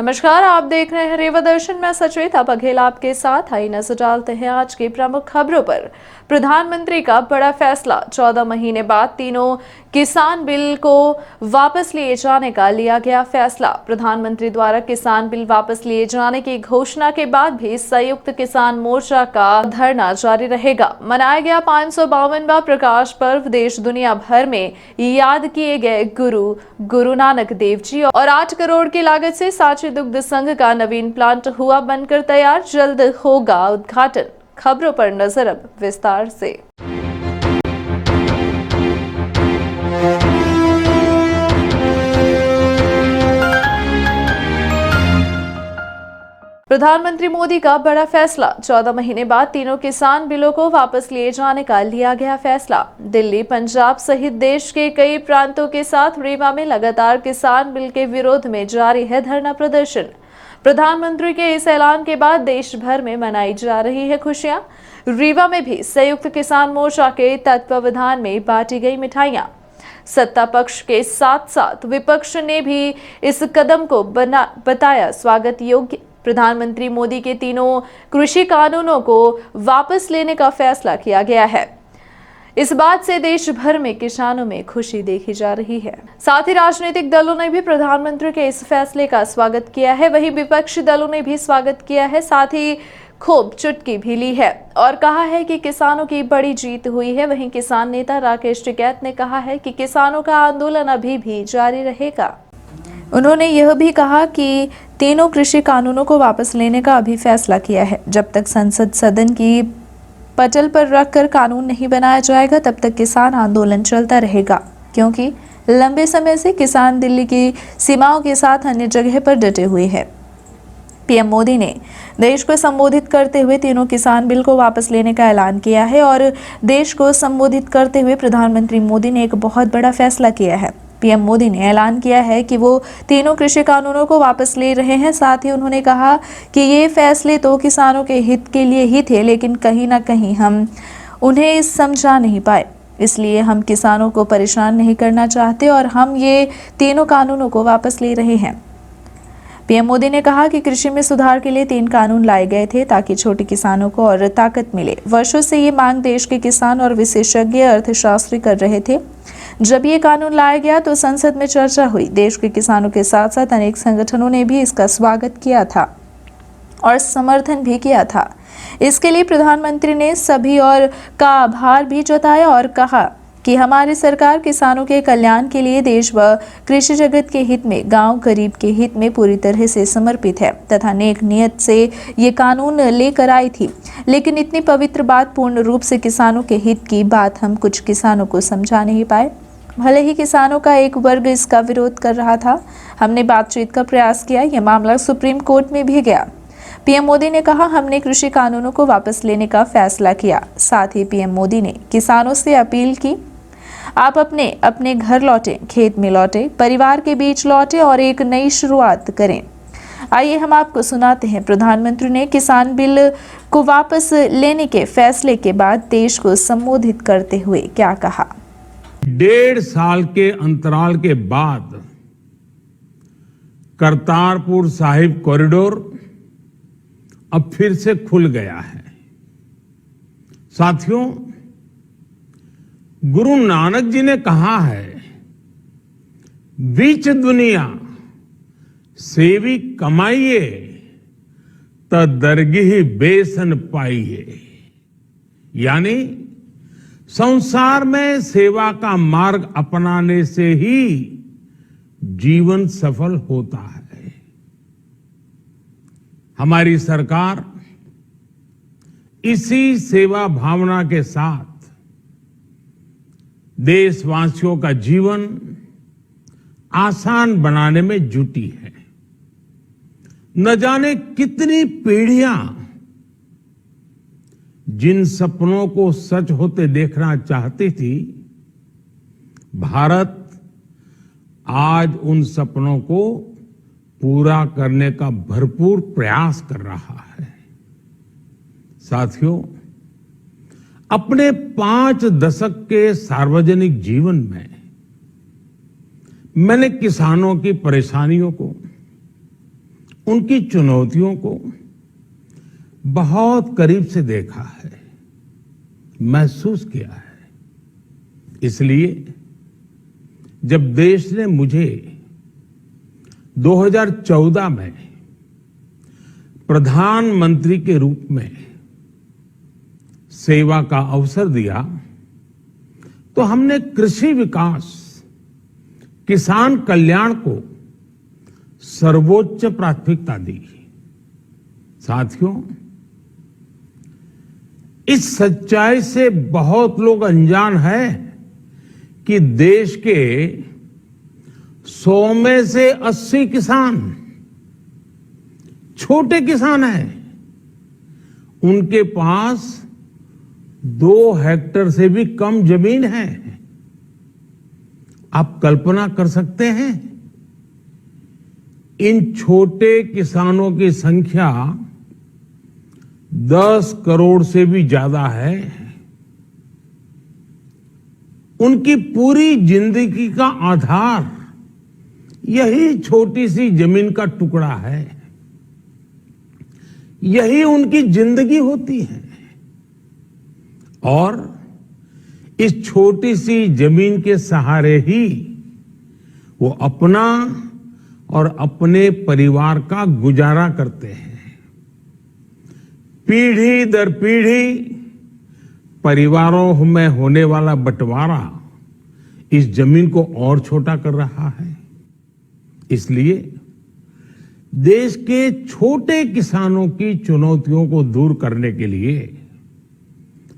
नमस्कार, आप देख रहे हैं रेवा दर्शन में सचेता बघेल आपके साथ। आइए नजर डालते हैं आज की प्रमुख खबरों पर। प्रधानमंत्री का बड़ा फैसला, 14 महीने बाद तीनों किसान बिल को वापस लिए जाने का लिया गया फैसला। प्रधानमंत्री द्वारा किसान बिल वापस लिए जाने की घोषणा के बाद भी संयुक्त किसान मोर्चा का धरना जारी रहेगा। मनाया गया 552वां प्रकाश पर्व। देश दुनिया भर में याद किए गए गुरु नानक देव जी और 8 करोड़ की लागत से सांची दुग्ध संघ का नवीन प्लांट हुआ बनकर तैयार, जल्द होगा उद्घाटन। खबरों पर नजर अब विस्तार से। प्रधानमंत्री मोदी का बड़ा फैसला, 14 महीने बाद तीनों किसान बिलों को वापस लिए जाने का लिया गया फैसला। दिल्ली, पंजाब सहित देश के कई प्रांतों के साथ रीवा में लगातार किसान बिल के विरोध में जारी है धरना प्रदर्शन। प्रधानमंत्री के इस ऐलान के बाद देश भर में मनाई जा रही है खुशियां। रीवा में भी संयुक्त किसान मोर्चा के तत्वावधान में बांटी गई मिठाइयां। सत्ता पक्ष के साथ साथ विपक्ष ने भी इस कदम को बताया स्वागत योग्य। प्रधानमंत्री मोदी के तीनों कृषि कानूनों को वापस लेने का फैसला किया गया है। इस बात से देश भर में किसानों में खुशी देखी जा रही है। साथ ही राजनीतिक दलों ने भी प्रधानमंत्री के इस फैसले का स्वागत किया है। वहीं विपक्षी दलों ने भी स्वागत किया है, साथ ही खूब चुटकी भी ली है और कहा है कि किसानों की बड़ी जीत हुई है। वहीं किसान नेता राकेश टिकैत ने कहा है कि किसानों का आंदोलन अभी भी जारी रहेगा। उन्होंने यह भी कहा कि तीनों कृषि कानूनों को वापस लेने का अभी फैसला किया है। जब तक संसद सदन की पटल पर रखकर कानून नहीं बनाया जाएगा तब तक किसान आंदोलन चलता रहेगा, क्योंकि लंबे समय से किसान दिल्ली की सीमाओं के साथ अन्य जगह पर डटे हुए हैं। पीएम मोदी ने देश को संबोधित करते हुए तीनों किसान बिल को वापस लेने का ऐलान किया है और देश को संबोधित करते हुए प्रधानमंत्री मोदी ने एक बहुत बड़ा फैसला किया है। पीएम मोदी ने ऐलान किया है कि वो तीनों कृषि कानूनों को वापस ले रहे हैं। साथ ही उन्होंने कहा कि ये फैसले तो किसानों के हित के लिए ही थे, लेकिन कहीं ना कहीं हम उन्हें समझा नहीं पाए, इसलिए हम किसानों को परेशान नहीं करना चाहते और हम ये तीनों कानूनों को वापस ले रहे हैं। पीएम मोदी ने कहा कि कृषि में सुधार के लिए 3 कानून लाए गए थे ताकि छोटे किसानों को और ताकत मिले। वर्षों से ये मांग देश के किसान और विशेषज्ञ अर्थशास्त्री कर रहे थे। जब ये कानून लाया गया तो संसद में चर्चा हुई। देश के किसानों के साथ साथ अनेक संगठनों ने भी इसका स्वागत किया था और समर्थन भी किया था। इसके लिए प्रधानमंत्री ने सभी और का आभार भी जताया और कहा कि हमारी सरकार किसानों के कल्याण के लिए देश व कृषि जगत के हित में, गांव गरीब के हित में पूरी तरह से समर्पित है तथा नेक नियत से ये कानून लेकर आई थी। लेकिन इतनी पवित्र बात पूर्ण रूप से किसानों के हित की बात हम कुछ किसानों को समझा नहीं पाए। भले ही किसानों का एक वर्ग इसका विरोध कर रहा था, हमने बातचीत का प्रयास किया। यह मामला सुप्रीम कोर्ट में भी गया। पीएम मोदी ने कहा, हमने कृषि कानूनों को वापस लेने का फैसला किया। साथ ही पीएम मोदी ने किसानों से अपील की, आप अपने अपने घर लौटें, खेत में लौटें, परिवार के बीच लौटें और एक नई शुरुआत करें। आइए हम आपको सुनाते हैं प्रधानमंत्री ने किसान बिल को वापस लेने के फैसले के बाद देश को संबोधित करते हुए क्या कहा। 1.5 साल के अंतराल के बाद करतारपुर साहिब कॉरिडोर अब फिर से खुल गया है। साथियों, गुरु नानक जी ने कहा है, बीच दुनिया सेवी कमाइए त दरगिह बेसन पाइए। यानी संसार में सेवा का मार्ग अपनाने से ही जीवन सफल होता है। हमारी सरकार इसी सेवा भावना के साथ देशवासियों का जीवन आसान बनाने में जुटी है। न जाने कितनी पीढ़ियां जिन सपनों को सच होते देखना चाहती थी, भारत आज उन सपनों को पूरा करने का भरपूर प्रयास कर रहा है। साथियों, अपने 5 दशक के सार्वजनिक जीवन में मैंने किसानों की परेशानियों को, उनकी चुनौतियों को बहुत करीब से देखा है, महसूस किया है। इसलिए जब देश ने मुझे 2014 में प्रधानमंत्री के रूप में सेवा का अवसर दिया, तो हमने कृषि विकास, किसान कल्याण को सर्वोच्च प्राथमिकता दी। साथियों, इस सच्चाई से बहुत लोग अनजान हैं कि देश के 100 में से 80 किसान छोटे किसान हैं। उनके पास 2 हेक्टेयर से भी कम जमीन है। आप कल्पना कर सकते हैं, इन छोटे किसानों की संख्या 10 करोड़ से भी ज्यादा है। उनकी पूरी जिंदगी का आधार यही छोटी सी जमीन का टुकड़ा है। यही उनकी जिंदगी होती है। और इस छोटी सी जमीन के सहारे ही वो अपना और अपने परिवार का गुजारा करते हैं। पीढ़ी दर पीढ़ी परिवारों में होने वाला बंटवारा इस जमीन को और छोटा कर रहा है। इसलिए देश के छोटे किसानों की चुनौतियों को दूर करने के लिए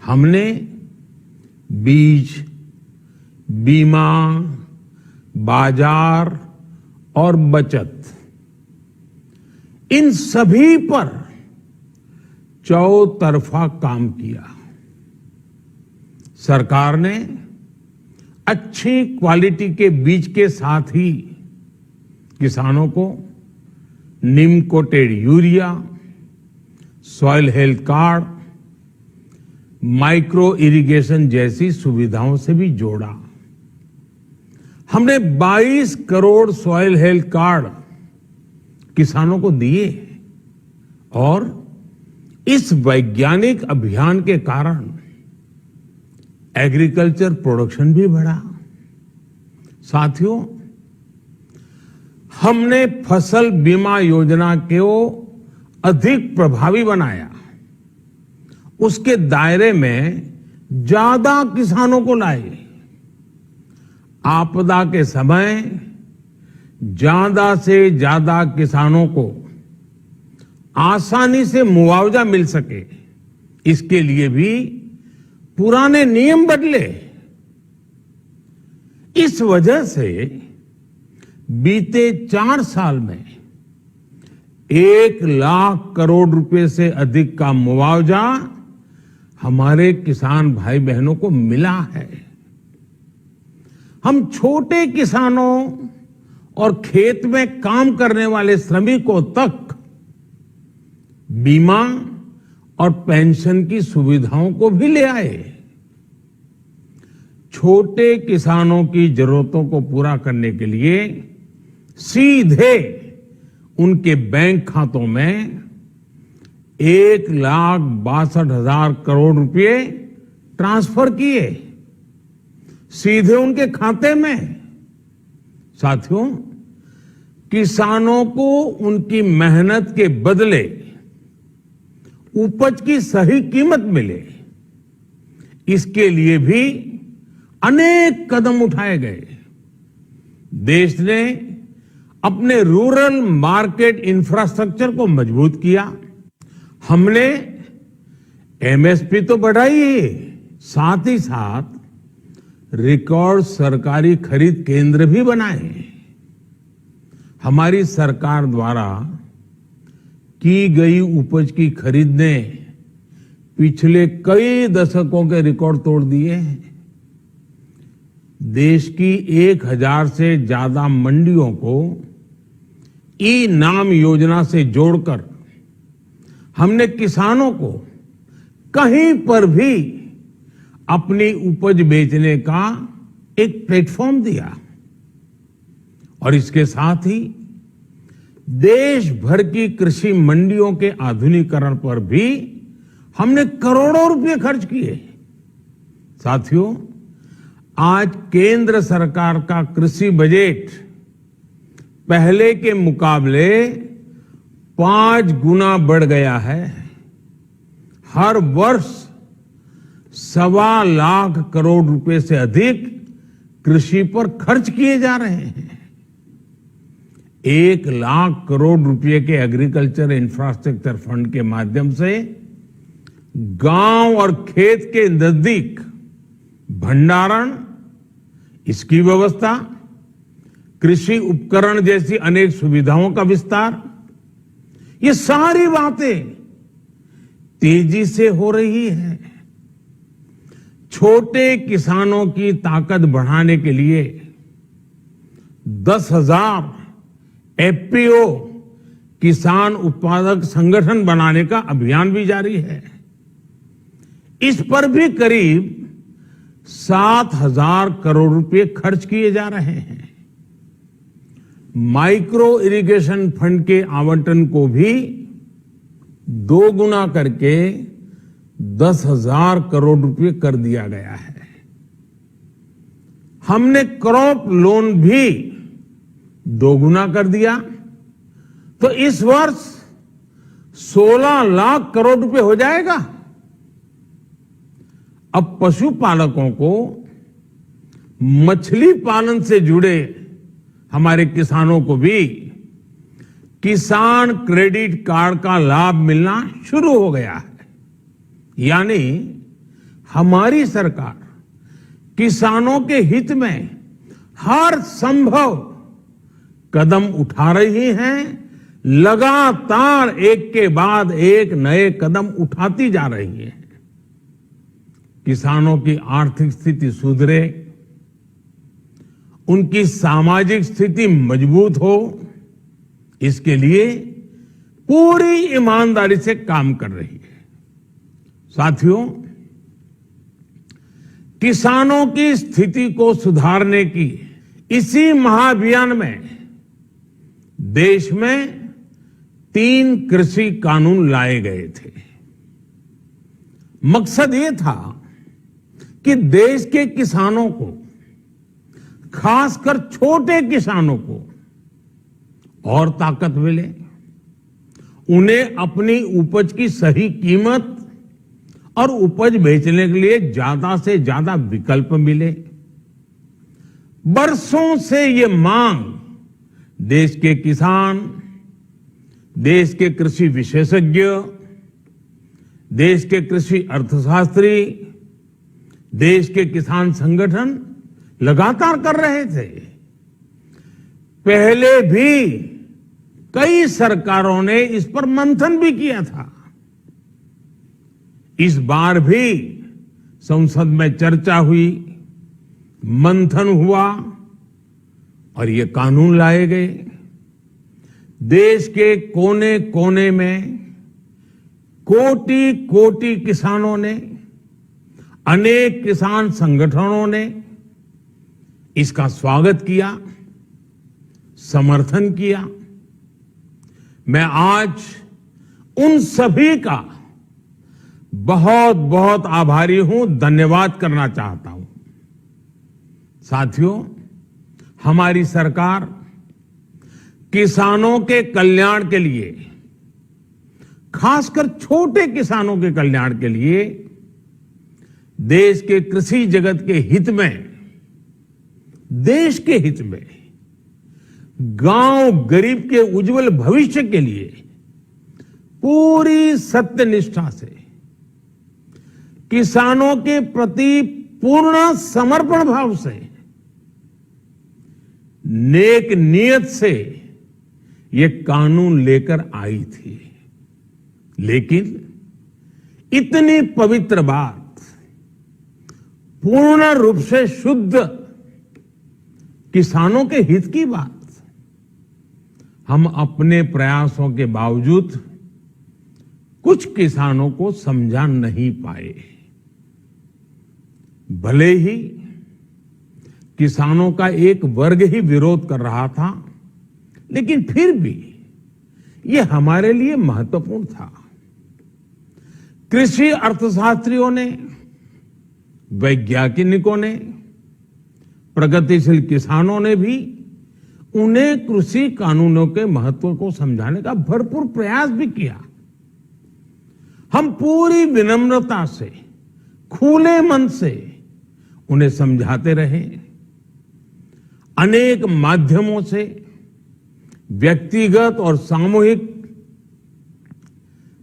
हमने बीज, बीमा, बाजार और बचत, इन सभी पर चौतरफा काम किया। सरकार ने अच्छी क्वालिटी के बीज के साथ ही किसानों को neem coated urea, soil health card, micro irrigation जैसी सुविधाओं से भी जोड़ा। हमने 22 करोड़ सॉइल हेल्थ कार्ड किसानों को दिए और इस वैज्ञानिक अभियान के कारण एग्रीकल्चर प्रोडक्शन भी बढ़ा। साथियों, हमने फसल बीमा योजना को अधिक प्रभावी बनाया। उसके दायरे में ज्यादा किसानों को लाए। आपदा के समय ज्यादा से ज्यादा किसानों को आसानी से मुआवजा मिल सके, इसके लिए भी पुराने नियम बदले। इस वजह से बीते 4 साल में 1 लाख करोड़ रुपए से अधिक का मुआवजा हमारे किसान भाई बहनों को मिला है। हम छोटे किसानों और खेत में काम करने वाले श्रमिकों तक बीमा और पेंशन की सुविधाओं को भी ले आए। छोटे किसानों की जरूरतों को पूरा करने के लिए सीधे उनके बैंक खातों में 1,62,000 करोड़ रुपए ट्रांसफर किए, सीधे उनके खाते में। साथियों, किसानों को उनकी मेहनत के बदले उपज की सही कीमत मिले, इसके लिए भी अनेक कदम उठाए गए। देश ने अपने रूरल मार्केट इंफ्रास्ट्रक्चर को मजबूत किया। हमने एमएसपी तो बढ़ाई ही, साथ ही साथ रिकॉर्ड सरकारी खरीद केंद्र भी बनाए। हमारी सरकार द्वारा की गई उपज की खरीद ने पिछले कई दशकों के रिकॉर्ड तोड़ दिए हैं। देश की 1000 से ज्यादा मंडियों को ई नाम योजना से जोड़कर हमने किसानों को कहीं पर भी अपनी उपज बेचने का एक प्लेटफॉर्म दिया। और इसके साथ ही देश भर की कृषि मंडियों के आधुनिकीकरण पर भी हमने करोड़ों रुपए खर्च किए। साथियों, आज केंद्र सरकार का कृषि बजट पहले के मुकाबले 5 गुना बढ़ गया है। हर वर्ष 1.25 लाख करोड़ रुपए से अधिक कृषि पर खर्च किए जा रहे हैं। 1 लाख करोड़ रुपए के एग्रीकल्चर इंफ्रास्ट्रक्चर फंड के माध्यम से गांव और खेत के नजदीक भंडारण, इसकी व्यवस्था, कृषि उपकरण जैसी अनेक सुविधाओं का विस्तार, ये सारी बातें तेजी से हो रही है। छोटे किसानों की ताकत बढ़ाने के लिए 10,000 एफपीओ किसान उत्पादक संगठन बनाने का अभियान भी जारी है। इस पर भी करीब 7,000 करोड़ रुपए खर्च किए जा रहे हैं। माइक्रो इरिगेशन फंड के आवंटन को भी 2 गुना करके 10,000 करोड़ रुपए कर दिया गया है। हमने क्रॉप लोन भी 2 गुना कर दिया, तो इस वर्ष 16 लाख करोड़ रुपए हो जाएगा। अब पशुपालकों को मछली पालन से जुड़े हमारे किसानों को भी किसान क्रेडिट कार्ड का लाभ मिलना शुरू हो गया है। यानी हमारी सरकार किसानों के हित में हर संभव कदम उठा रही है। लगातार एक के बाद एक नए कदम उठाती जा रही है। किसानों की आर्थिक स्थिति सुधरे, उनकी सामाजिक स्थिति मजबूत हो, इसके लिए पूरी ईमानदारी से काम कर रही है। साथियों, किसानों की स्थिति को सुधारने की इसी महाअभियान में देश में 3 कृषि कानून लाए गए थे। मकसद ये था कि देश के किसानों को, खासकर छोटे किसानों को और ताकत मिले, उन्हें अपनी उपज की सही कीमत और उपज बेचने के लिए ज्यादा से ज्यादा विकल्प मिले। बरसों से ये मांग देश के किसान, देश के कृषि विशेषज्ञ, देश के कृषि अर्थशास्त्री, देश के किसान संगठन लगातार कर रहे थे। पहले भी कई सरकारों ने इस पर मंथन भी किया था। इस बार भी संसद में चर्चा हुई, मंथन हुआ और ये कानून लाए गए। देश के कोने कोने में कोटि कोटि किसानों ने, अनेक किसान संगठनों ने इसका स्वागत किया, समर्थन किया। मैं आज उन सभी का बहुत बहुत आभारी हूं, धन्यवाद करना चाहता हूं। साथियों, हमारी सरकार किसानों के कल्याण के लिए, खासकर छोटे किसानों के कल्याण के लिए, देश के कृषि जगत के हित में, देश के हित में, गांव गरीब के उज्जवल भविष्य के लिए पूरी सत्यनिष्ठा से, किसानों के प्रति पूर्ण समर्पण भाव से, नेक नियत से ये कानून लेकर आई थी। लेकिन इतनी पवित्र बात, पूर्ण रूप से शुद्ध किसानों के हित की बात, हम अपने प्रयासों के बावजूद कुछ किसानों को समझा नहीं पाए। भले ही किसानों का एक वर्ग ही विरोध कर रहा था, लेकिन फिर भी ये हमारे लिए महत्वपूर्ण था। कृषि अर्थशास्त्रियों ने, वैज्ञानिकों ने, प्रगतिशील किसानों ने भी उन्हें कृषि कानूनों के महत्व को समझाने का भरपूर प्रयास भी किया। हम पूरी विनम्रता से, खुले मन से उन्हें समझाते रहे। अनेक माध्यमों से व्यक्तिगत और सामूहिक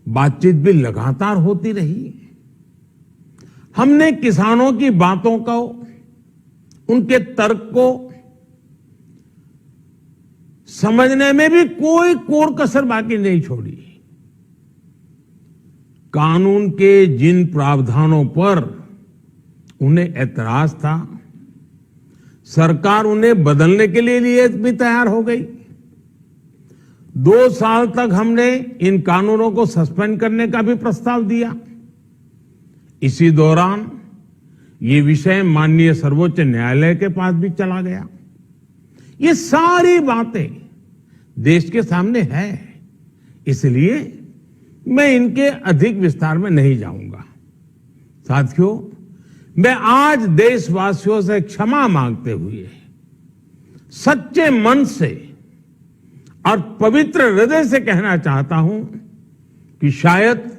बातचीत भी लगातार होती रही। हमने किसानों की बातों को, उनके तर्क को समझने में भी कोई कोर कसर बाकी नहीं छोड़ी। कानून के जिन प्रावधानों पर उन्हें ऐतराज था, सरकार उन्हें बदलने के लिए भी तैयार हो गई। 2 साल तक हमने इन कानूनों को सस्पेंड करने का भी प्रस्ताव दिया। इसी दौरान ये विषय माननीय सर्वोच्च न्यायालय के पास भी चला गया। ये सारी बातें देश के सामने है, इसलिए मैं इनके अधिक विस्तार में नहीं जाऊंगा। साथियों, मैं आज देशवासियों से क्षमा मांगते हुए सच्चे मन से और पवित्र हृदय से कहना चाहता हूं कि शायद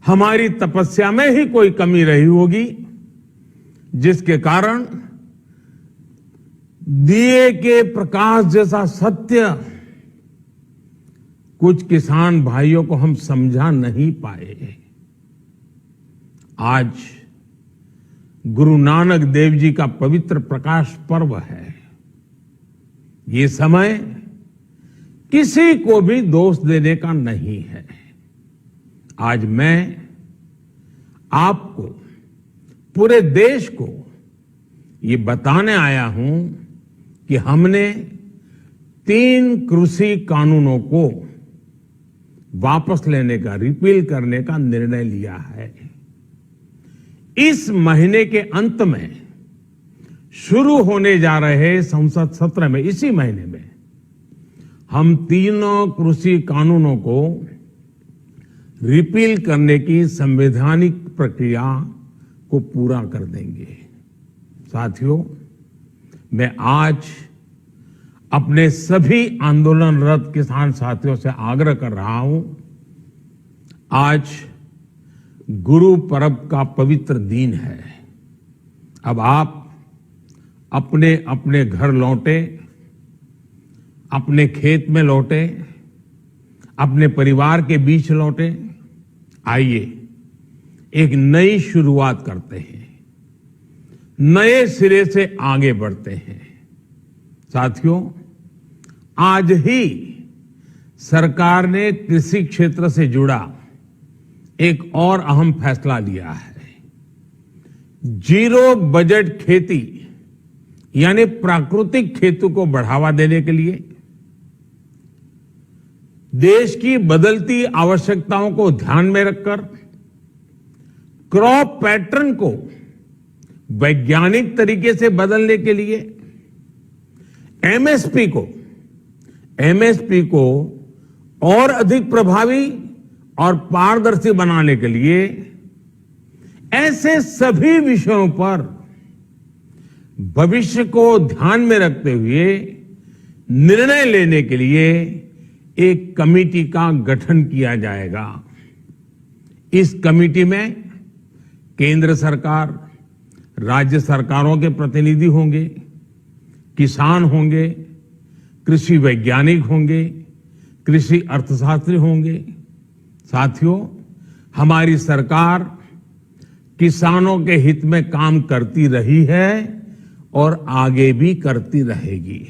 हमारी तपस्या में ही कोई कमी रही होगी, जिसके कारण दिए के प्रकाश जैसा सत्य कुछ किसान भाइयों को हम समझा नहीं पाए। आज गुरु नानक देव जी का पवित्र प्रकाश पर्व है। ये समय किसी को भी दोष देने का नहीं है। आज मैं आपको, पूरे देश को ये बताने आया हूं कि हमने 3 कृषि कानूनों को वापस लेने का, रिपील करने का निर्णय लिया है। इस महीने के अंत में शुरू होने जा रहे संसद सत्र में, इसी महीने में हम 3 कृषि कानूनों को रिपील करने की संवैधानिक प्रक्रिया को पूरा कर देंगे। साथियों, मैं आज अपने सभी आंदोलनरत किसान साथियों से आग्रह कर रहा हूं, आज गुरु पर्व का पवित्र दिन है। अब आप अपने अपने घर लौटे, अपने खेत में लौटे, अपने परिवार के बीच लौटे। आइए एक नई शुरुआत करते हैं, नए सिरे से आगे बढ़ते हैं। साथियों, आज ही सरकार ने कृषि क्षेत्र से जुड़ा एक और अहम फैसला लिया है। 0 बजट खेती यानी प्राकृतिक खेती को बढ़ावा देने के लिए, देश की बदलती आवश्यकताओं को ध्यान में रखकर क्रॉप पैटर्न को वैज्ञानिक तरीके से बदलने के लिए एमएसपी को और अधिक प्रभावी और पारदर्शी बनाने के लिए, ऐसे सभी विषयों पर भविष्य को ध्यान में रखते हुए निर्णय लेने के लिए एक कमेटी का गठन किया जाएगा। इस कमेटी में केंद्र सरकार, राज्य सरकारों के प्रतिनिधि होंगे, किसान होंगे, कृषि वैज्ञानिक होंगे, कृषि अर्थशास्त्री होंगे। साथियों, हमारी सरकार किसानों के हित में काम करती रही है और आगे भी करती रहेगी।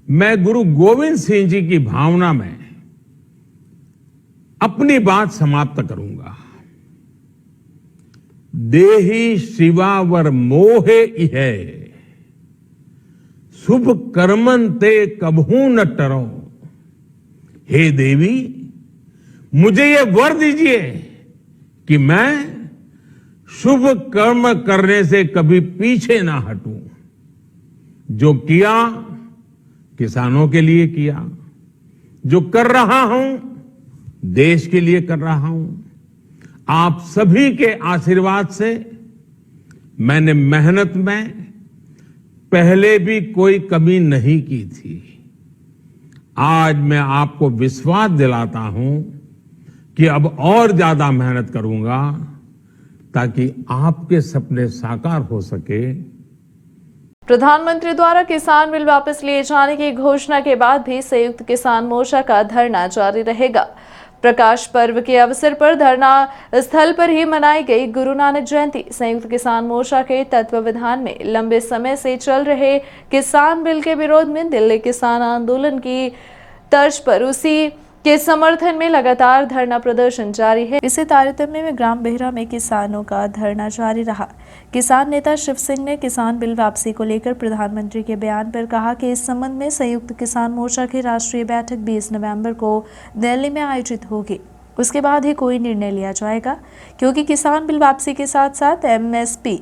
मैं गुरु गोविंद सिंह जी की भावना में अपनी बात समाप्त करूंगा। देहि शिवावर मोहे इहे, शुभ कर्मन ते कबहू न टरो। हे देवी, मुझे ये वर दीजिए कि मैं शुभ कर्म करने से कभी पीछे ना हटूं। जो किया किसानों के लिए किया, जो कर रहा हूं देश के लिए कर रहा हूं। आप सभी के आशीर्वाद से मैंने मेहनत में पहले भी कोई कमी नहीं की थी। आज मैं आपको विश्वास दिलाता हूं कि अब और ज्यादा मेहनत करूंगा ताकि आपके सपने साकार हो सके। प्रधानमंत्री द्वारा किसान बिल वापस लिए जाने की घोषणा के बाद भी संयुक्त किसान मोर्चा का धरना जारी रहेगा। प्रकाश पर्व के अवसर पर धरना स्थल पर ही मनाई गई गुरु नानक जयंती। संयुक्त किसान मोर्चा के तत्वावधान में लंबे समय से चल रहे किसान बिल के विरोध में दिल्ली किसान आंदोलन की तर्ज पर उसी के समर्थन में लगातार धरना प्रदर्शन जारी है। इसी तारतम्य में ग्राम बेहरा में किसानों का धरना जारी रहा। किसान नेता शिव सिंह ने किसान बिल वापसी को लेकर प्रधानमंत्री के बयान पर कहा कि इस संबंध में संयुक्त किसान मोर्चा की राष्ट्रीय बैठक 20 नवंबर को दिल्ली में आयोजित होगी। उसके बाद ही कोई निर्णय लिया जाएगा, क्योंकि किसान बिल वापसी के साथ साथ MSP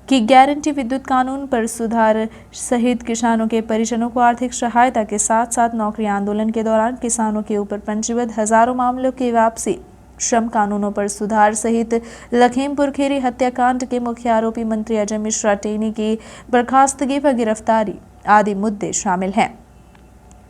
की गारंटी, विद्युत कानून पर सुधार सहित किसानों के परिजनों को आर्थिक सहायता के साथ साथ नौकरी आंदोलन के दौरान किसानों के ऊपर पंजीबद्ध हजारों मामलों की वापसी, श्रम कानूनों पर सुधार सहित लखीमपुर खीरी हत्याकांड के मुख्य आरोपी मंत्री अजय मिश्रा टेनी की बर्खास्तगी व गिरफ्तारी आदि मुद्दे शामिल हैं,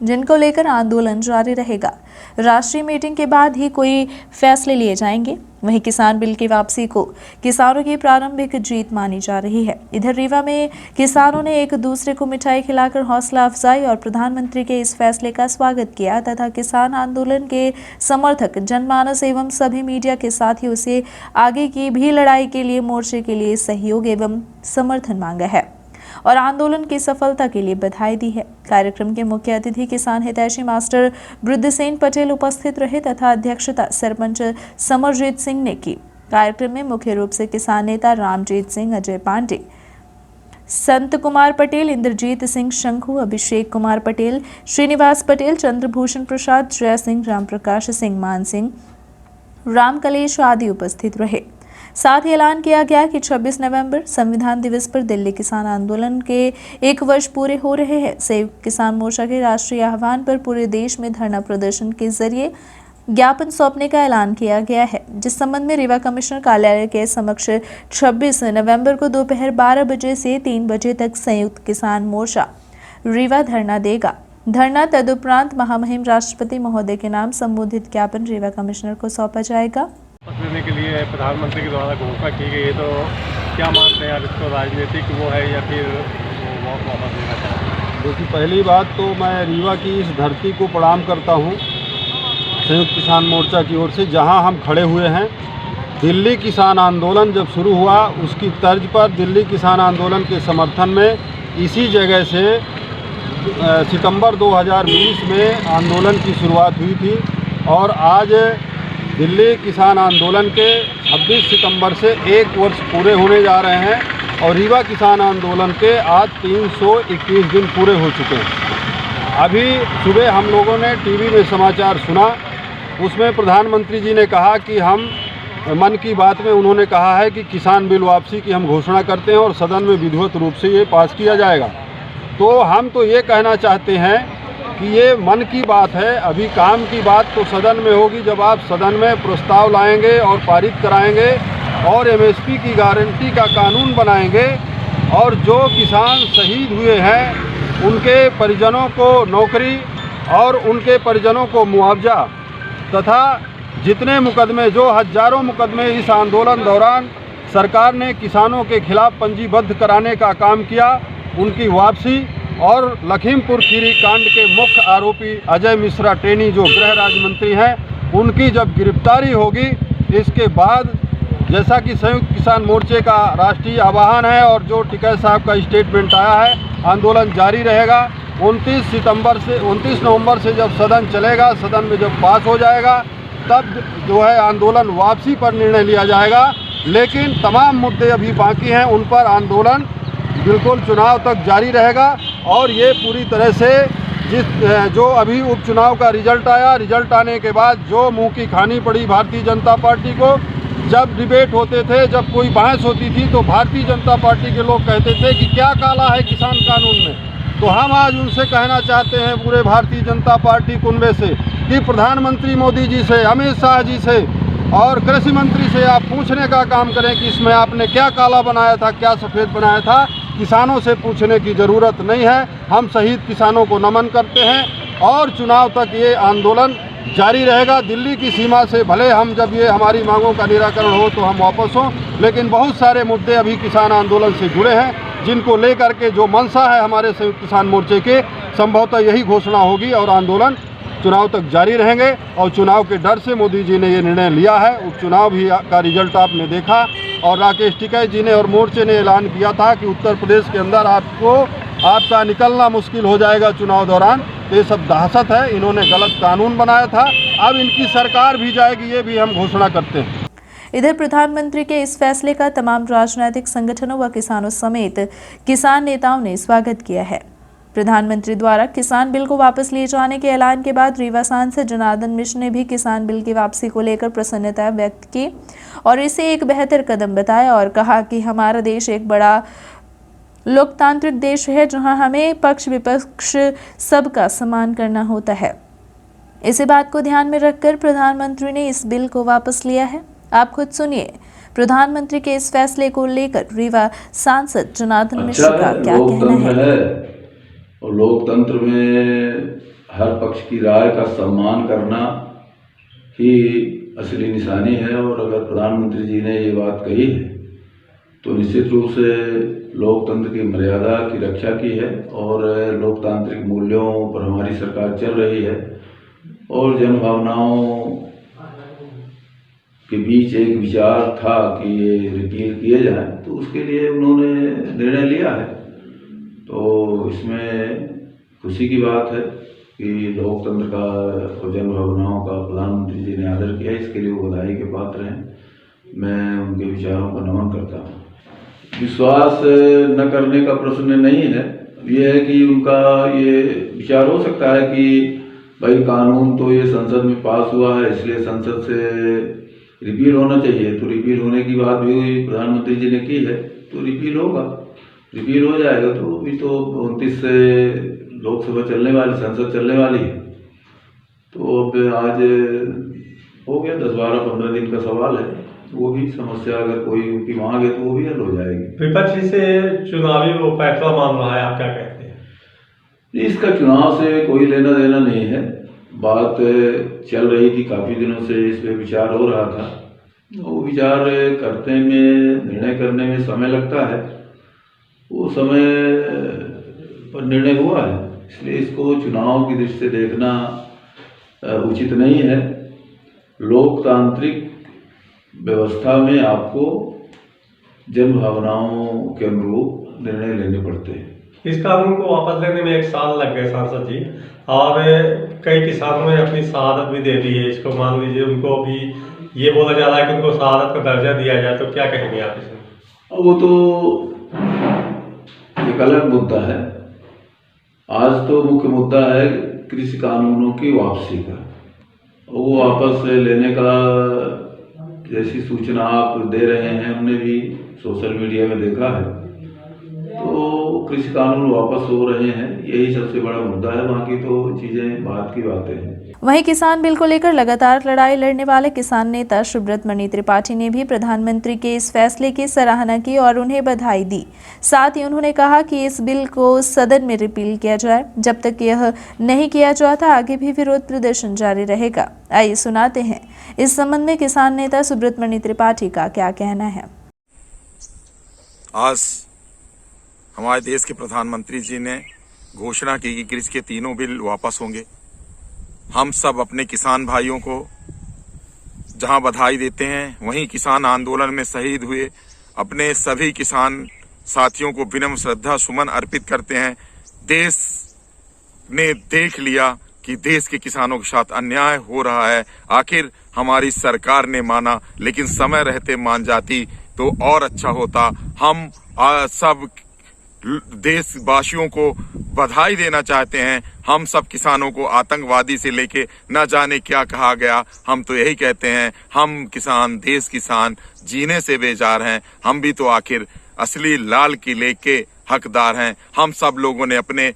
जिनको लेकर आंदोलन जारी रहेगा। राष्ट्रीय मीटिंग के बाद ही कोई फैसले लिए जाएंगे। वहीं किसान बिल की वापसी को किसानों की प्रारंभिक जीत मानी जा रही है। इधर रीवा में किसानों ने एक दूसरे को मिठाई खिलाकर हौसला अफजाई और प्रधानमंत्री के इस फैसले का स्वागत किया तथा किसान आंदोलन के समर्थक, जनमानस एवं सभी मीडिया के साथियों से आगे की भी लड़ाई के लिए मोर्चे के लिए सहयोग एवं समर्थन मांगा है और आंदोलन की सफलता के लिए बधाई दी है। कार्यक्रम के मुख्य अतिथि किसान हितैषी मास्टर बुद्धसेन पटेल उपस्थित रहे तथा अध्यक्षता सरपंच समरजीत सिंह ने की। कार्यक्रम में मुख्य रूप से किसान नेता रामजीत सिंह, अजय पांडे, संत कुमार पटेल, इंद्रजीत सिंह शंखू, अभिषेक कुमार पटेल, श्रीनिवास पटेल, चंद्रभूषण प्रसाद, जय सिंह, राम प्रकाश सिंह, मान सिंह, राम कलेश आदि उपस्थित रहे। साथ ही ऐलान किया गया कि 26 नवंबर संविधान दिवस पर दिल्ली किसान आंदोलन के 1 वर्ष पूरे हो रहे हैं। संयुक्त किसान मोर्चा के राष्ट्रीय आह्वान पर पूरे देश में धरना प्रदर्शन के जरिए ज्ञापन सौंपने का ऐलान किया गया है, जिस संबंध में रीवा कमिश्नर कार्यालय के समक्ष 26 नवंबर को दोपहर 12 बजे से 3 बजे तक संयुक्त किसान मोर्चा रीवा धरना देगा। धरना तदुपरांत महामहिम राष्ट्रपति महोदय के नाम संबोधित ज्ञापन रीवा कमिश्नर को सौंपा जाएगा। देने के लिए प्रधानमंत्री के द्वारा घोषणा की गई है, तो क्या मानते हैं आप इसको, राजनीतिक वो है या फिर वो वापस देना चाहते हैं? देखिए, पहली बात तो मैं रीवा की इस धरती को प्रणाम करता हूँ संयुक्त किसान मोर्चा की ओर से, जहाँ हम खड़े हुए हैं। दिल्ली किसान आंदोलन जब शुरू हुआ उसकी तर्ज पर दिल्ली किसान आंदोलन के समर्थन में इसी जगह से सितंबर 2020 में आंदोलन की शुरुआत हुई थी और आज दिल्ली किसान आंदोलन के 26 सितंबर से 1 वर्ष पूरे होने जा रहे हैं और रीवा किसान आंदोलन के आज 321 दिन पूरे हो चुके हैं। अभी सुबह हम लोगों ने टीवी में समाचार सुना, उसमें प्रधानमंत्री जी ने कहा कि हम मन की बात में उन्होंने कहा है कि किसान बिल वापसी की हम घोषणा करते हैं और सदन में विधिवत रूप से ये पास किया जाएगा। तो हम तो ये कहना चाहते हैं कि ये मन की बात है, अभी काम की बात तो सदन में होगी जब आप सदन में प्रस्ताव लाएंगे और पारित कराएंगे और MSP की गारंटी का कानून बनाएंगे और जो किसान शहीद हुए हैं उनके परिजनों को नौकरी और उनके परिजनों को मुआवजा तथा जितने मुकदमे, जो हजारों मुकदमे इस आंदोलन दौरान सरकार ने किसानों के खिलाफ पंजीबद्ध कराने का काम किया, उनकी वापसी और लखीमपुर खीरी कांड के मुख्य आरोपी अजय मिश्रा टेनी जो गृह राज्य मंत्री हैं, उनकी जब गिरफ्तारी होगी, इसके बाद जैसा कि संयुक्त किसान मोर्चे का राष्ट्रीय आह्वान है और जो टिकैत साहब का स्टेटमेंट आया है, आंदोलन जारी रहेगा। 29 नवंबर से जब सदन चलेगा, सदन में जब पास हो जाएगा, तब जो है आंदोलन वापसी पर निर्णय लिया जाएगा। लेकिन तमाम मुद्दे अभी बाकी हैं, उन पर आंदोलन बिल्कुल चुनाव तक जारी रहेगा और ये पूरी तरह से जो अभी उपचुनाव का रिजल्ट आया, रिजल्ट आने के बाद जो मुंह की खानी पड़ी भारतीय जनता पार्टी को, जब डिबेट होते थे, जब कोई बहस होती थी तो भारतीय जनता पार्टी के लोग कहते थे कि क्या काला है किसान कानून में, तो हम आज उनसे कहना चाहते हैं पूरे भारतीय जनता पार्टी कुनबे से कि प्रधानमंत्री मोदी जी से, अमित शाह जी से और कृषि मंत्री से आप पूछने का काम करें कि इसमें आपने क्या काला बनाया था, क्या सफ़ेद बनाया था। किसानों से पूछने की ज़रूरत नहीं है। हम शहीद किसानों को नमन करते हैं और चुनाव तक ये आंदोलन जारी रहेगा। दिल्ली की सीमा से भले हम जब ये हमारी मांगों का निराकरण हो तो हम वापस हों, लेकिन बहुत सारे मुद्दे अभी किसान आंदोलन से जुड़े हैं जिनको लेकर के जो मंशा है हमारे संयुक्त किसान मोर्चे के, संभवतः यही घोषणा होगी और आंदोलन चुनाव तक जारी रहेंगे। और चुनाव के डर से मोदी जी ने ये निर्णय लिया है। उपचुनाव भी का रिजल्ट आपने देखा और राकेश टिकैत जी ने और मोर्चे ने ऐलान किया था कि उत्तर प्रदेश के अंदर आपका निकलना मुश्किल हो जाएगा चुनाव दौरान। तो ये सब दहशत है, इन्होंने गलत कानून बनाया था, अब इनकी सरकार भी जाएगी, ये भी हम घोषणा करते हैं। इधर प्रधानमंत्री के इस फैसले का तमाम राजनीतिक संगठनों व किसानों समेत किसान नेताओं ने स्वागत किया है। प्रधानमंत्री द्वारा किसान बिल को वापस लिए जाने के ऐलान के बाद रीवा सांसद जनार्दन मिश्र ने भी किसान बिल की वापसी को लेकर प्रसन्नता व्यक्त की और इसे एक बेहतर कदम बताया और कहा कि हमारा देश एक बड़ा लोकतांत्रिक देश है जहां हमें पक्ष विपक्ष सबका सम्मान करना होता है। इसी बात को ध्यान में रखकर प्रधानमंत्री ने इस बिल को वापस लिया है। आप खुद सुनिए प्रधानमंत्री के इस फैसले को लेकर रीवा सांसद जनार्दन मिश्र का क्या कहना है। और लोकतंत्र में हर पक्ष की राय का सम्मान करना ही असली निशानी है। और अगर प्रधानमंत्री जी ने ये बात कही है तो निश्चित रूप से लोकतंत्र की मर्यादा की रक्षा की है और लोकतांत्रिक मूल्यों पर हमारी सरकार चल रही है। और जन भावनाओं के बीच एक विचार था कि ये रिपील किए जाएं, तो उसके लिए उन्होंने निर्णय लिया है। तो इसमें खुशी की बात है कि लोकतंत्र का और जन भावनाओं का प्रधानमंत्री जी ने आदर किया, इसके लिए वो बधाई के पात्र हैं। मैं उनके विचारों को नमन करता हूँ। विश्वास न करने का प्रश्न नहीं है, ये है कि उनका ये विचार हो सकता है कि भाई कानून तो ये संसद में पास हुआ है, इसलिए संसद से रिपील होना चाहिए। तो रिपील होने की बात भी प्रधानमंत्री जी ने की है, तो रिपील होगा, रिपील हो जाएगा। तो अभी तो 29 से लोकसभा चलने वाली, संसद चलने वाली है, तो अब आज हो गया 10, 12, 15 दिन का सवाल है। वो भी समस्या अगर कोई उनकी मांग है तो वो भी हल हो जाएगी। विपक्ष इसे चुनावी वो फैसला मान रहा है, आप क्या कहते हैं? इसका चुनाव से कोई लेना देना नहीं है। बात चल रही थी काफ़ी दिनों से, इस पर विचार हो रहा था। वो विचार करते में, निर्णय करने में समय लगता है, वो समय पर निर्णय हुआ है, इसलिए इसको चुनाव की दृष्टि से देखना उचित नहीं है। लोकतांत्रिक व्यवस्था में आपको जन भावनाओं के अनुरूप निर्णय लेने पड़ते हैं। इस कानून को वापस लेने में 1 साल लग गए सांसद जी, और कई किसानों ने अपनी शहादत भी दे दी है। इसको मान लीजिए उनको भी ये बोला जा रहा है कि उनको शहादत का दर्जा दिया जाए, तो क्या कहेंगे आप इसमें? वो तो एक अलग मुद्दा है। आज तो मुख्य मुद्दा है कृषि कानूनों की वापसी का। वो वापस लेने का जैसी सूचना आप दे रहे हैं, हमने भी सोशल मीडिया में देखा है, तो कृषि कानून वापस हो रहे हैं, यही सबसे बड़ा मुद्दा है। बाकी तो चीजें बात की बातें हैं। वहीं किसान बिल को लेकर लगातार लड़ाई लड़ने वाले किसान नेता सुब्रत मणि त्रिपाठी ने भी प्रधानमंत्री के इस फैसले की सराहना की और उन्हें बधाई दी। साथ ही उन्होंने कहा कि इस बिल को सदन में रिपील किया जाए। जब तक यह नहीं किया जाता आगे भी विरोध प्रदर्शन जारी रहेगा। आइए सुनाते हैं इस संबंध में किसान नेता सुब्रत मणि त्रिपाठी का क्या कहना है। आज हमारे देश के प्रधानमंत्री जी ने घोषणा की कि कृषि के तीनों बिल वापस होंगे। हम सब अपने किसान भाइयों को जहां बधाई देते हैं, वहीं किसान आंदोलन में शहीद हुए अपने सभी किसान साथियों को विनम्र श्रद्धा सुमन अर्पित करते हैं। देश ने देख लिया कि देश के किसानों के साथ अन्याय हो रहा है। आखिर हमारी सरकार ने माना, लेकिन समय रहते मान जाती तो और अच्छा होता। हम सब देशवासियों को बधाई देना चाहते हैं। हम सब किसानों को आतंकवादी से लेके न जाने क्या कहा गया, हम तो यही कहते हैं, हम किसान, देश किसान जीने से बेजार हैं। हम भी तो आखिर असली लाल किले के हकदार हैं। हम सब लोगों ने अपने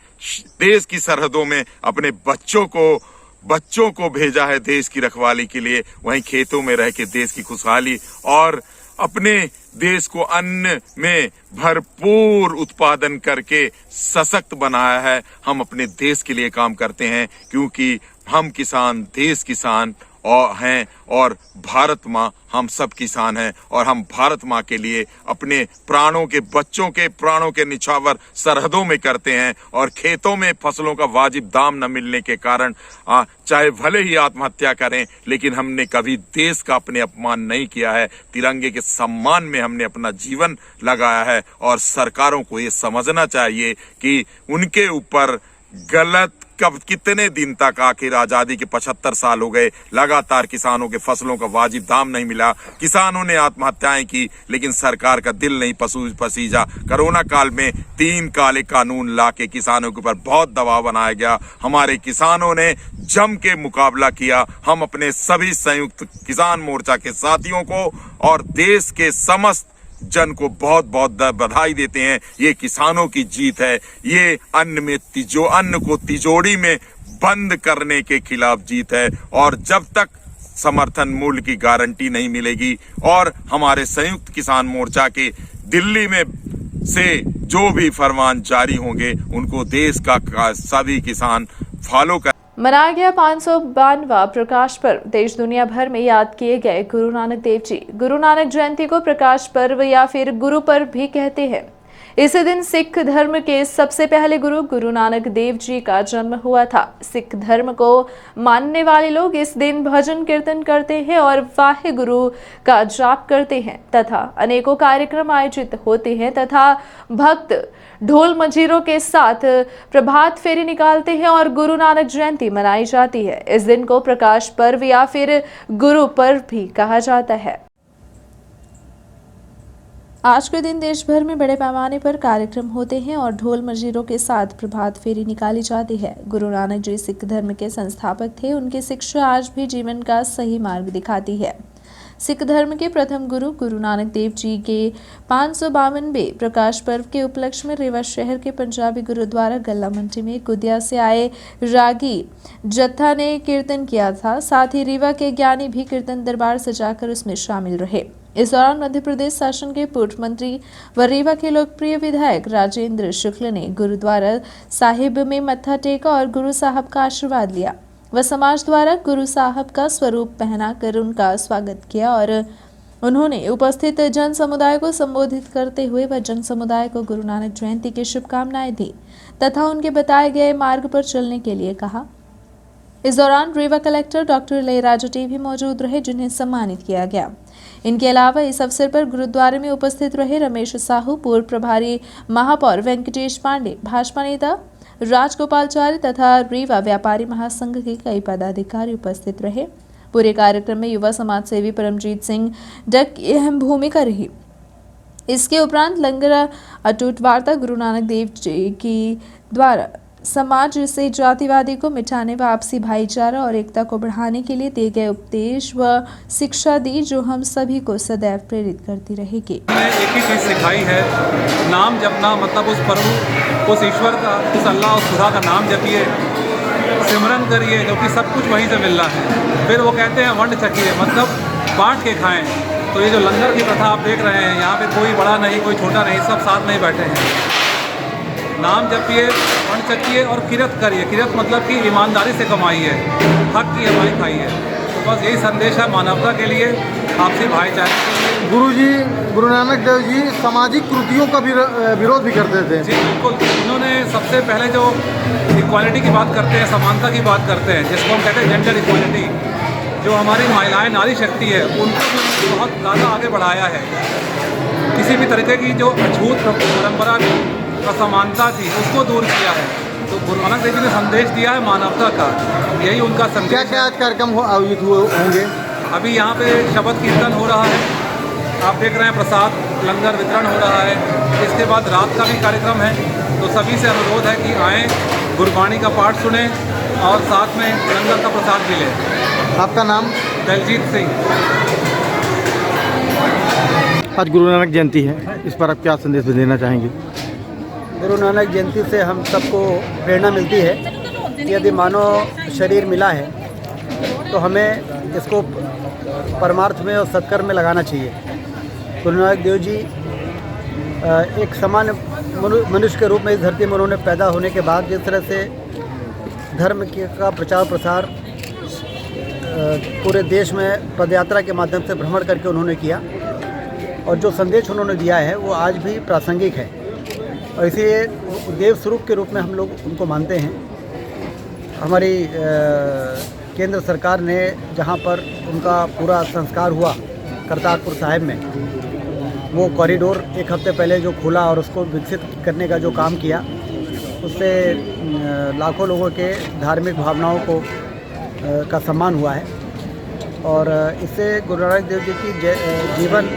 देश की सरहदों में अपने बच्चों को भेजा है देश की रखवाली के लिए, वहीं खेतों में रह के देश की खुशहाली और अपने देश को अन्न में भरपूर उत्पादन करके सशक्त बनाया है। हम अपने देश के लिए काम करते हैं क्योंकि हम किसान देश किसान और हैं और भारत माँ हम सब किसान हैं और हम भारत माँ के लिए अपने प्राणों के बच्चों के प्राणों के निछावर सरहदों में करते हैं। और खेतों में फसलों का वाजिब दाम न मिलने के कारण चाहे भले ही आत्महत्या करें, लेकिन हमने कभी देश का अपने अपमान नहीं किया है। तिरंगे के सम्मान में हमने अपना जीवन लगाया है और सरकारों को ये समझना चाहिए कि उनके ऊपर गलत कब कितने दिन तक, आखिर आजादी के 75 साल हो गए, लगातार किसानों के फसलों का वाजिब दाम नहीं मिला, किसानों ने आत्महत्याएं की, लेकिन सरकार का दिल नहीं पसीजा। कोरोना काल में 3 काले कानून लाके किसानों के ऊपर बहुत दबाव बनाया गया। हमारे किसानों ने जम के मुकाबला किया। हम अपने सभी संयुक्त किसान मोर्चा के साथियों को और देश के समस्त जन को बहुत बहुत बधाई देते हैं। ये किसानों की जीत है। ये अन्न को तिजोरी में बंद करने के खिलाफ जीत है और जब तक समर्थन मूल्य की गारंटी नहीं मिलेगी और हमारे संयुक्त किसान मोर्चा के दिल्ली में से जो भी फरमान जारी होंगे उनको देश का सभी किसान फॉलो कर। मनाया गया 552वां प्रकाश पर्व। देश दुनिया भर में याद किए गए गुरु नानक देव जी। गुरु नानक जयंती को प्रकाश पर्व या फिर गुरु पर्व भी कहते हैं। इसी दिन सिख धर्म के सबसे पहले गुरु गुरु नानक देव जी का जन्म हुआ था। सिख धर्म को मानने वाले लोग इस दिन भजन कीर्तन करते हैं और वाहे गुरु का जाप करते हैं तथा अनेकों कार्यक्रम आयोजित होते हैं तथा भक्त ढोल मंजीरों के साथ प्रभात फेरी निकालते हैं और गुरु नानक जयंती मनाई जाती है। इस दिन को प्रकाश पर्व या फिर गुरु पर्व भी कहा जाता है। आज के दिन देश भर में बड़े पैमाने पर कार्यक्रम होते हैं और ढोल मंजीरों के साथ प्रभात फेरी निकाली जाती है। गुरु नानक जी सिख धर्म के संस्थापक थे। उनकी शिक्षा आज भी जीवन का सही मार्ग दिखाती है। सिख धर्म के प्रथम गुरु गुरु नानक देव जी के 552वें प्रकाश पर्व के उपलक्ष्य में रीवा शहर के पंजाबी गुरुद्वारा गल्ला मंडी में गुदिया से आए रागी जत्था ने कीर्तन किया था। साथ ही रीवा के ज्ञानी भी कीर्तन दरबार सजाकर उसमें शामिल रहे। इस दौरान मध्य प्रदेश शासन के पूर्व मंत्री व रीवा के लोकप्रिय विधायक राजेंद्र शुक्ल ने गुरुद्वारा साहिब में मत्था टेका और गुरु साहब का आशीर्वाद लिया। वह समाज द्वारा गुरु साहब का स्वरूप पहनाकर उनका स्वागत किया और उन्होंने उपस्थित जन समुदाय को संबोधित करते हुए वह जन समुदाय को गुरु नानक जयंती की शुभकामनाएं दी तथा उनके बताए गए मार्ग पर चलने के लिए कहा। इस दौरान Rewa collector doctor Ilaiyaraaja T भी मौजूद रहे जिन्हें सम्मानित किया गया। इनके अलावा इस अवसर पर गुरुद्वारे में उपस्थित रहे रमेश साहू, पूर्व प्रभारी महापौर वेंकटेश पांडे, भाजपा नेता राजगोपालचारी तथा रीवा व्यापारी महासंघ के कई पदाधिकारी उपस्थित रहे। पूरे कार्यक्रम में युवा समाज सेवी परमजीत सिंह डक की अहम भूमिका रही। इसके उपरांत लंगर अटूट वार्ता गुरु नानक देव जी की द्वारा समाज से जातिवादी को मिटाने व आपसी भाईचारा और एकता को बढ़ाने के लिए दिए गए उपदेश व शिक्षा दी जो हम सभी को सदैव प्रेरित करती रहेगी। एक ही चीज़ सिखाई है, नाम जपना, मतलब उस प्रभु, उस ईश्वर का, उस अल्लाह, उस खुदा का नाम जपिए, सिमरन करिए, क्योंकि सब कुछ वहीं से मिल रहा है। फिर वो कहते हैं वंड छकिए, मतलब बांट के खाएं। तो ये जो लंगर की प्रथा आप देख रहे हैं, यहाँ पे कोई बड़ा नहीं, कोई छोटा नहीं, सब साथ में बैठे हैं। नाम जपिए, वंड छकिए और किरत करिए। किरत मतलब कि ईमानदारी से कमाइए, हक की कमाई खाइए। तो बस यही संदेश है मानवता के लिए, आपसी भाईचारे के लिए। गुरु नानक देव जी सामाजिक कुरीतियों का विरोध भी करते थे। जी बिल्कुल, उन्होंने सबसे पहले जो इक्वालिटी की बात करते हैं, समानता की बात करते हैं, जिसको हम कहते हैं जेंडर इक्वालिटी, जो हमारी महिलाएं नारी शक्ति है, उनको बहुत ज़्यादा आगे बढ़ाया है। किसी भी तरीके की जो अछूत परंपरा असमानता थी उसको दूर किया है। तो गुरु नानक देव जी ने संदेश दिया है मानवता का, यही उनका संदेश। क्या क्या आज कार्यक्रम आयोजित होंगे? अभी यहाँ पे शब्द कीर्तन हो रहा है, आप देख रहे हैं, प्रसाद लंगर वितरण हो रहा है। इसके बाद रात का भी कार्यक्रम है। तो सभी से अनुरोध है कि आएँ, गुरबाणी का पाठ सुने और साथ में लंगर का प्रसाद भी लें। आपका नाम? दलजीत सिंह। आज गुरु नानक जयंती है, इस पर आप क्या संदेश देना चाहेंगे? गुरु नानक जयंती से हम सबको प्रेरणा मिलती है कि यदि मानव शरीर मिला है तो हमें इसको परमार्थ में और सत्कर्म में लगाना चाहिए। गुरु नानक देव जी एक सामान्य मनुष्य के रूप में इस धरती में उन्होंने पैदा होने के बाद जिस तरह से धर्म का प्रचार प्रसार पूरे देश में पदयात्रा के माध्यम से भ्रमण करके उन्होंने किया और जो संदेश उन्होंने दिया है वो आज भी प्रासंगिक है और इसलिए देव स्वरूप के रूप में हम लोग उनको मानते हैं। हमारी केंद्र सरकार ने जहाँ पर उनका पूरा संस्कार हुआ करतारपुर साहिब में, वो कॉरिडोर एक हफ्ते पहले जो खुला और उसको विकसित करने का जो काम किया, उससे लाखों लोगों के धार्मिक भावनाओं को का सम्मान हुआ है और इससे गुरु नानक देव जी की जीवन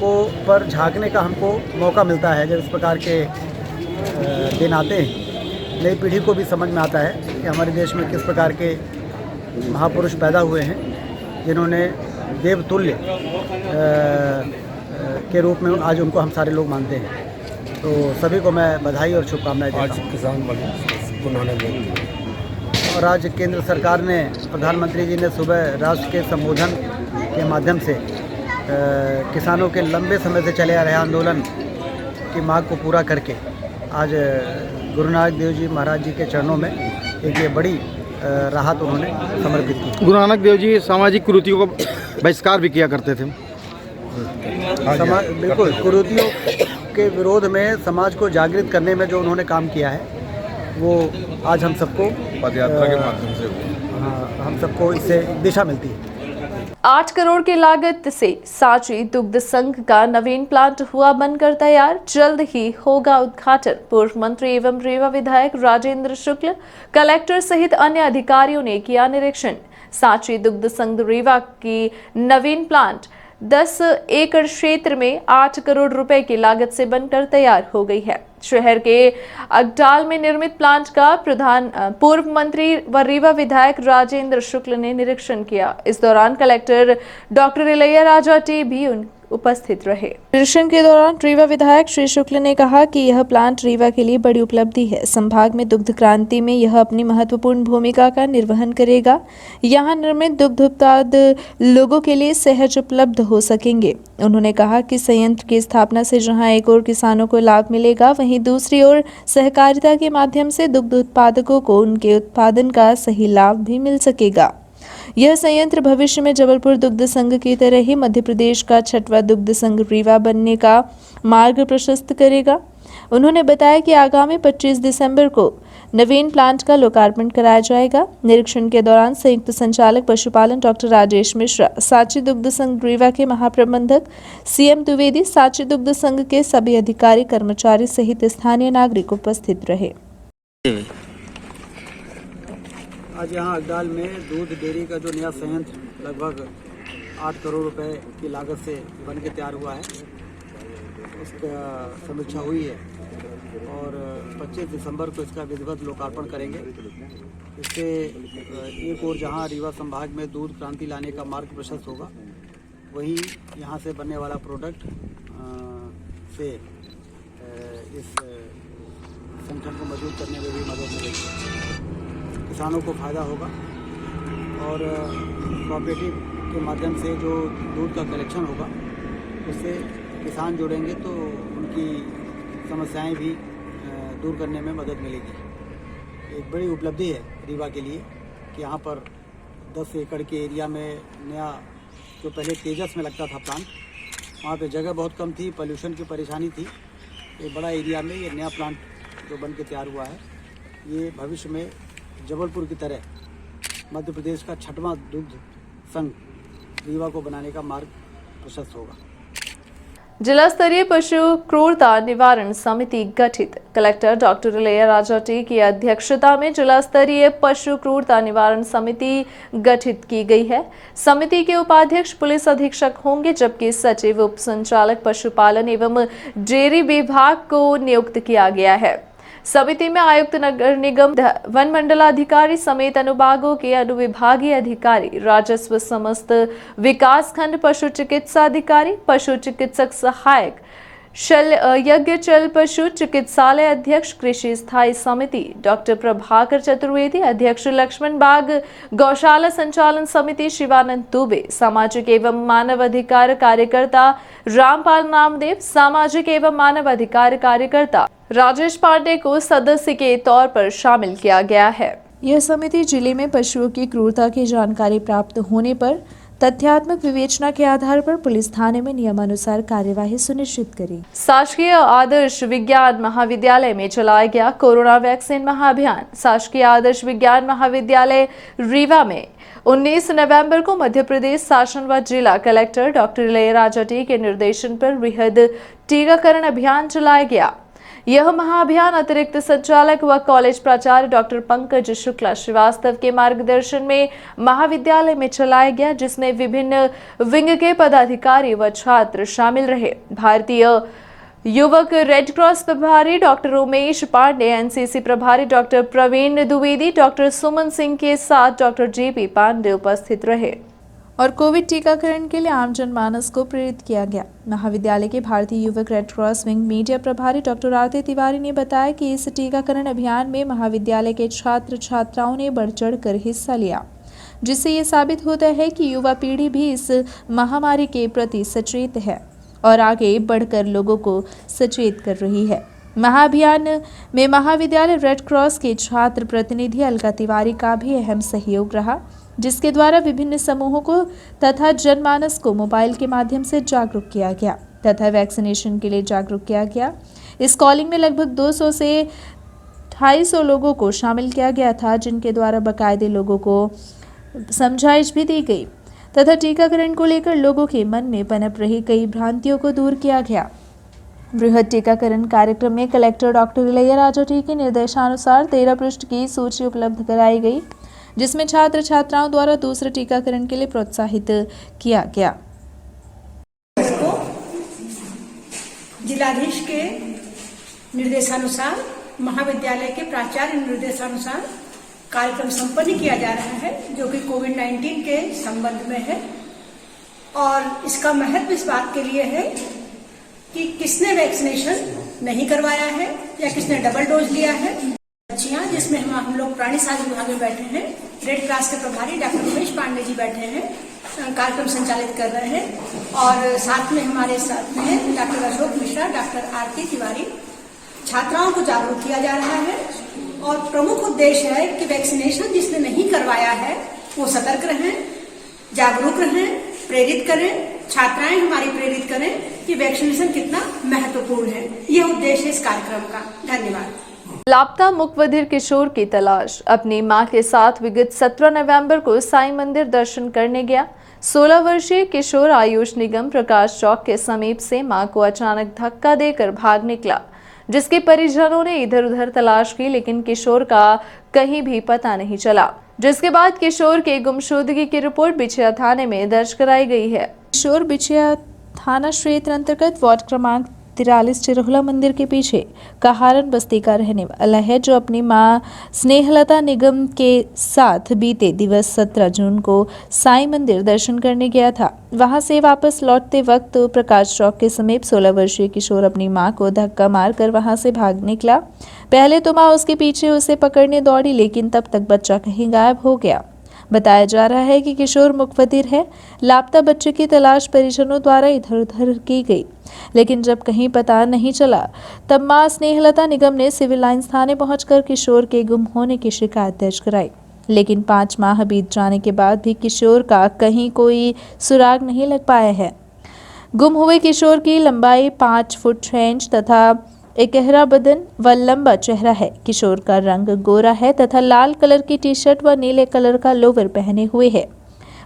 को पर झांकने का हमको मौका मिलता है। जब इस प्रकार के दिन आते हैं, नई पीढ़ी को भी समझ में आता है कि हमारे देश में किस प्रकार के महापुरुष पैदा हुए हैं जिन्होंने देवतुल्य के रूप में आज उनको हम सारे लोग मानते हैं। तो सभी को मैं बधाई और शुभकामनाएं देता हूँ। किसान गुरु नानक जयंती और आज केंद्र सरकार ने, प्रधानमंत्री जी ने सुबह राष्ट्र के संबोधन के माध्यम से किसानों के लंबे समय से चले आ रहे आंदोलन की मांग को पूरा करके आज गुरु नानक देव जी महाराज जी के चरणों में एक ये बड़ी राहत उन्होंने समर्पित की। गुरु नानक देव जी सामाजिक कुरीतियों का बहिष्कार भी किया करते थे। बिल्कुल, कुरीतियों के विरोध में समाज को जागृत करने में जो उन्होंने काम किया है वो आज हम सबको पदयात्रा के माध्यम से हम सबको इससे दिशा मिलती है। 8 करोड़ की लागत से सांची दुग्ध संघ का नवीन प्लांट हुआ बनकर तैयार, जल्द ही होगा उद्घाटन। पूर्व मंत्री एवं रीवा विधायक राजेंद्र शुक्ल, कलेक्टर सहित अन्य अधिकारियों ने किया निरीक्षण। सांची दुग्ध संघ रीवा की नवीन प्लांट 10 एकड़ क्षेत्र में 8 करोड़ रुपए की लागत से बनकर तैयार हो गई है। शहर के अगडाल में निर्मित प्लांट का पूर्व मंत्री व रीवा विधायक राजेंद्र शुक्ल ने निरीक्षण किया। इस दौरान collector doctor Ilaiya Raja T भी उपस्थित रहे। निरीक्षण के दौरान रीवा विधायक श्री शुक्ल ने कहा कि यह प्लांट रीवा के लिए बड़ी उपलब्धि है। संभाग में दुग्ध क्रांति में यह अपनी महत्वपूर्ण भूमिका का निर्वहन करेगा। यहाँ निर्मित दुग्ध उत्पाद लोगों के लिए सहज उपलब्ध हो सकेंगे। उन्होंने कहा कि संयंत्र की स्थापना से जहाँ एक ओर किसानों को लाभ मिलेगा, वहीं दूसरी ओर सहकारिता के माध्यम से दुग्ध उत्पादकों को उनके उत्पादन का सही लाभ भी मिल सकेगा। यह संयंत्र भविष्य में जबलपुर दुग्ध संघ की तरह ही मध्य प्रदेश का 6वां दुग्ध संघ रीवा बनने का मार्ग प्रशस्त करेगा। उन्होंने बताया कि आगामी 25 दिसंबर को नवीन प्लांट का लोकार्पण कराया जाएगा। निरीक्षण के दौरान संयुक्त संचालक पशुपालन डॉक्टर राजेश मिश्रा, सांची दुग्ध संघ रीवा के महाप्रबंधक सीएम द्विवेदी, सांची दुग्ध संघ के सभी अधिकारी कर्मचारी सहित स्थानीय नागरिक उपस्थित रहे। आज यहाँ अगडाल में दूध डेयरी का जो नया संयंत्र लगभग 8 करोड़ रुपए की लागत से बन के तैयार हुआ है, उसका समीक्षा हुई है और 25 दिसंबर को इसका विधिवत लोकार्पण करेंगे। इससे एक और जहाँ रीवा संभाग में दूध क्रांति लाने का मार्ग प्रशस्त होगा, वहीं यहाँ से बनने वाला प्रोडक्ट से इस संगठन को मजबूत करने में भी मदद मिलेगी। किसानों को फ़ायदा होगा और कोऑपरेटिव के माध्यम से जो दूध का कलेक्शन होगा उससे किसान जुड़ेंगे तो उनकी समस्याएं भी दूर करने में मदद मिलेगी। एक बड़ी उपलब्धि है रीवा के लिए कि यहाँ पर 10 एकड़ के एरिया में नया, जो पहले तेजस में लगता था प्लांट, वहाँ पे जगह बहुत कम थी, पोल्यूशन की परेशानी थी। एक बड़ा एरिया में ये नया प्लांट जो बन के तैयार हुआ है, ये भविष्य में जबलपुर की तरह मध्य प्रदेश का 6वां दुग्ध संघ रीवा को बनाने का मार्ग प्रशस्त होगा। जिला स्तरीय पशु क्रूरता निवारण समिति गठित। Collector doctor Ilaiya Raja T की अध्यक्षता में जिला स्तरीय पशु क्रूरता निवारण समिति गठित की गई है। समिति के उपाध्यक्ष पुलिस अधीक्षक होंगे, जबकि सचिव उप संचालक पशुपालन एवं डेयरी विभाग को नियुक्त किया गया है। समिति में आयुक्त नगर निगम, वन मंडलाधिकारी समेत अनुभागों के अनुविभागीय अधिकारी, राजस्व, समस्त विकास खंड पशु चिकित्सा अधिकारी, पशु चिकित्सक सहायक, यज्ञ चल पशु चिकित्सालय अध्यक्ष कृषि स्थायी समिति डॉक्टर प्रभाकर चतुर्वेदी, अध्यक्ष लक्ष्मण बाग गौशाला संचालन समिति शिवानंद दुबे, सामाजिक एवं मानव अधिकार कार्यकर्ता रामपाल नामदेव, सामाजिक एवं मानव अधिकार कार्यकर्ता राजेश पांडे को सदस्य के तौर पर शामिल किया गया है। यह समिति जिले में पशुओं की क्रूरता की जानकारी प्राप्त होने पर तथ्यात्मक विवेचना के आधार पर पुलिस थाने में नियमानुसार कार्यवाही सुनिश्चित करी। शासकीय आदर्श विज्ञान महाविद्यालय में चलाया गया कोरोना वैक्सीन महाअभियान। शासकीय आदर्श विज्ञान महाविद्यालय रीवा में 19 नवंबर को मध्य प्रदेश शासन व जिला कलेक्टर डॉक्टर इलैयाराजा टी के निर्देशन पर वृहद टीकाकरण अभियान चलाया गया। यह महाअभियान अतिरिक्त संचालक व कॉलेज प्राचार्य डॉक्टर पंकज शुक्ला श्रीवास्तव के मार्गदर्शन में महाविद्यालय में चलाया गया, जिसमें विभिन्न विंग के पदाधिकारी व छात्र शामिल रहे। भारतीय युवक रेड क्रॉस प्रभारी डॉक्टर उमेश पांडे, एनसीसी प्रभारी डॉक्टर प्रवीण द्विवेदी, डॉक्टर सुमन सिंह के साथ डॉक्टर जेपी पांडे उपस्थित रहे और कोविड टीकाकरण के लिए आम जनमानस को प्रेरित किया गया। महाविद्यालय के भारतीय युवक रेड क्रॉस विंग मीडिया प्रभारी डॉक्टर आरती तिवारी ने बताया कि इस टीकाकरण अभियान में महाविद्यालय के छात्र छात्राओं ने बढ़ चढ़ कर हिस्सा लिया, जिससे ये साबित होता है कि युवा पीढ़ी भी इस महामारी के प्रति सचेत है और आगे बढ़कर लोगों को सचेत कर रही है। महाअभियान में महाविद्यालय रेड क्रॉस के छात्र प्रतिनिधि अलका तिवारी का भी अहम सहयोग रहा, जिसके द्वारा विभिन्न समूहों को तथा जनमानस को मोबाइल के माध्यम से जागरूक किया गया तथा वैक्सीनेशन के लिए जागरूक किया गया। इस कॉलिंग में लगभग 200 से 250 लोगों को शामिल किया गया था, जिनके द्वारा बाकायदे लोगों को समझाइश भी दी गई तथा टीकाकरण को लेकर लोगों के मन में पनप रही कई भ्रांतियों को दूर किया गया। बृहद टीकाकरण कार्यक्रम में कलेक्टर डॉक्टर इलैयाराजा टी के निर्देशानुसार 13 पृष्ठ की सूची उपलब्ध कराई गई, जिसमें छात्र छात्राओं द्वारा दूसरे टीकाकरण के लिए प्रोत्साहित किया गया। जिलाधीश के निर्देशानुसार, महाविद्यालय के प्राचार्य निर्देशानुसार कार्यक्रम संपन्न किया जा रहा है, जो कि कोविड-19 के संबंध में है। और इसका महत्व इस बात के लिए है कि किसने वैक्सीनेशन नहीं करवाया है या किसने डबल डोज लिया है। बच्चियां, जिसमें हम लोग प्राणी स्वास्थ्य विभाग में बैठे हैं, रेड क्रॉस के प्रभारी डॉक्टर उमेश पांडे जी बैठे हैं, कार्यक्रम संचालित कर रहे हैं। और साथ में हमारे साथ में डॉक्टर अशोक मिश्रा, डॉक्टर आरती तिवारी। छात्राओं को जागरूक किया जा रहा है और प्रमुख उद्देश्य है कि वैक्सीनेशन जिसने नहीं करवाया है वो सतर्क रहें, जागरूक रहें, प्रेरित करें, छात्राएं हमारी प्रेरित करें कि वैक्सीनेशन कितना महत्वपूर्ण है। यह उद्देश्य है इस कार्यक्रम का। धन्यवाद। लापता मुकबधिर किशोर की तलाश। अपनी मां के साथ विगत 17 नवंबर को साईं मंदिर दर्शन करने गया 16 वर्षीय किशोर आयुष निगम प्रकाश चौक के समीप से मां को अचानक धक्का देकर भाग निकला, जिसके परिजनों ने इधर उधर तलाश की, लेकिन किशोर का कहीं भी पता नहीं चला, जिसके बाद किशोर के गुमशुदगी की रिपोर्ट बिछिया थाने में दर्ज कराई गई है। किशोर बिछिया थाना क्षेत्र अंतर्गत वार्ड क्रमांक 43 चिरहुला मंदिर के पीछे कहारन बस्ती का रहने वाला है, जो अपनी मां स्नेहलता निगम के साथ बीते दिवस 17 जून को साईं मंदिर दर्शन करने गया था। वहां से वापस लौटते वक्त प्रकाश चौक के समीप 16 वर्षीय किशोर अपनी मां को धक्का मारकर वहां से भाग निकला। पहले तो मां उसके पीछे उसे पकड़ने दौड़ी, लेकिन तब तक बच्चा कहीं गायब हो गया। बताया जा रहा है कि किशोर मुकबधिर है। लापता बच्चे की तलाश परिजनों द्वारा इधर उधर की गई, लेकिन जब कहीं पता नहीं चला तब मां स्नेहलता निगम ने सिविल लाइंस थाने पहुंचकर किशोर के गुम होने की शिकायत दर्ज कराई, लेकिन 5 माह बीत जाने के बाद भी किशोर का कहीं कोई सुराग नहीं लग पाया है। गुम हुए किशोर की लंबाई 5 फुट 6 इंच तथा एकहरा बदन व लंबा चेहरा है। किशोर का रंग गोरा है तथा लाल कलर की टी शर्ट व नीले कलर का लोवर पहने हुए है।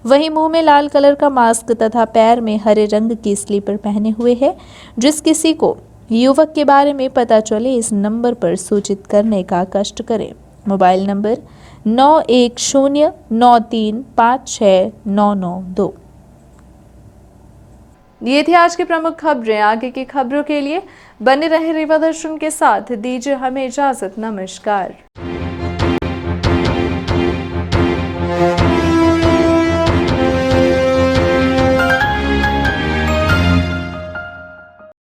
वहीं मुंह में लाल कलर का मास्क तथा पैर में हरे रंग की स्लीपर पहने हुए है। जिस किसी को युवक के बारे में पता चले इस नंबर पर सूचित करने का कष्ट करें। Mobile number 9109356992। ये थी आज की प्रमुख खबरें। आगे की खबरों के लिए बने रहे रीवा दर्शन के साथ। दीजिए हमें इजाजत। नमस्कार।